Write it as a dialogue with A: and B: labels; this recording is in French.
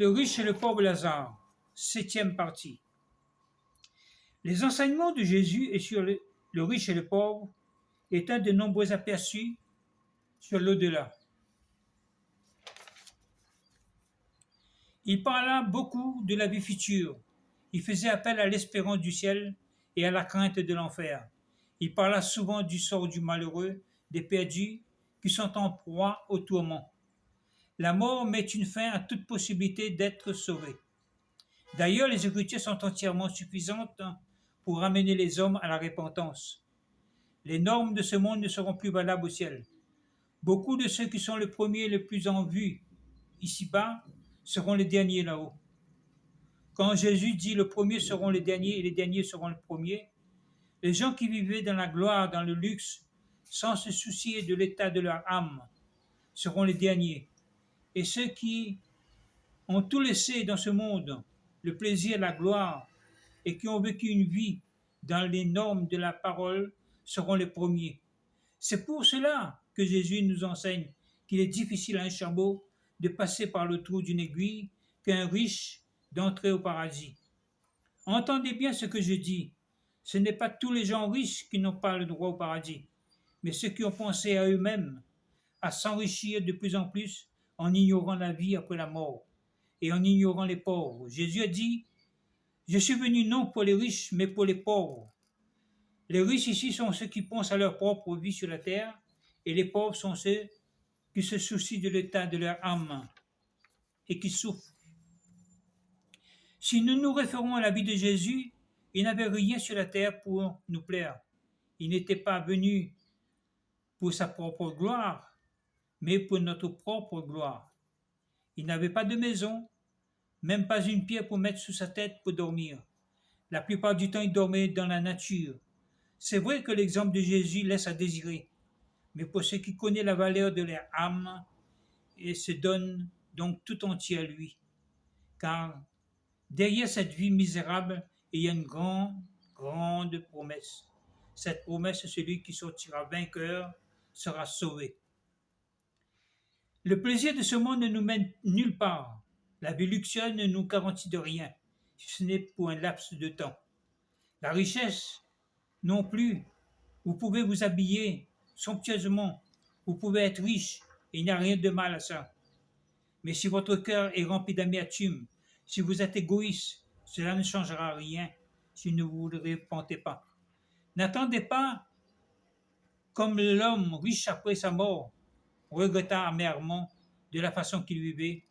A: Le riche et le pauvre Lazare, 7e partie. Les enseignements de Jésus sur le riche et le pauvre est un de nombreux aperçus sur l'au-delà. Il parla beaucoup de la vie future. Il faisait appel à l'espérance du ciel et à la crainte de l'enfer. Il parla souvent du sort du malheureux, des perdus qui sont en proie au tourment. La mort met une fin à toute possibilité d'être sauvé. D'ailleurs, les Écritures sont entièrement suffisantes pour ramener les hommes à la repentance. Les normes de ce monde ne seront plus valables au ciel. Beaucoup de ceux qui sont le premier et le plus en vue ici-bas seront les derniers là-haut. Quand Jésus dit le premier seront les derniers et les derniers seront les premiers, les gens qui vivaient dans la gloire, dans le luxe, sans se soucier de l'état de leur âme, seront les derniers. Et ceux qui ont tout laissé dans ce monde, le plaisir, la gloire, et qui ont vécu une vie dans les normes de la parole, seront les premiers. C'est pour cela que Jésus nous enseigne qu'il est difficile à un chameau de passer par le trou d'une aiguille qu'un riche d'entrer au paradis. Entendez bien ce que je dis. Ce n'est pas tous les gens riches qui n'ont pas le droit au paradis, mais ceux qui ont pensé à eux-mêmes, à s'enrichir de plus en plus en ignorant la vie après la mort et en ignorant les pauvres. Jésus a dit, « Je suis venu non pour les riches, mais pour les pauvres. » Les riches ici sont ceux qui pensent à leur propre vie sur la terre, et les pauvres sont ceux qui se soucient de l'état de leur âme et qui souffrent. Si nous nous référons à la vie de Jésus, il n'avait rien sur la terre pour nous plaire. Il n'était pas venu pour sa propre gloire, mais pour notre propre gloire. Il n'avait pas de maison, même pas une pierre pour mettre sous sa tête pour dormir. La plupart du temps, il dormait dans la nature. C'est vrai que l'exemple de Jésus laisse à désirer, mais pour ceux qui connaissent la valeur de leur âme et se donnent donc tout entier à lui. Car derrière cette vie misérable, il y a une grande promesse. Cette promesse, celui qui sortira vainqueur sera sauvé. Le plaisir de ce monde ne nous mène nulle part. La vie luxueuse ne nous garantit de rien, si ce n'est pour un laps de temps. La richesse, non plus. Vous pouvez vous habiller somptueusement, vous pouvez être riche, et il n'y a rien de mal à ça. Mais si votre cœur est rempli d'amertume, si vous êtes égoïste, cela ne changera rien si ne vous le repentez pas. N'attendez pas comme l'homme riche après sa mort regretta amèrement de la façon qu'il vivait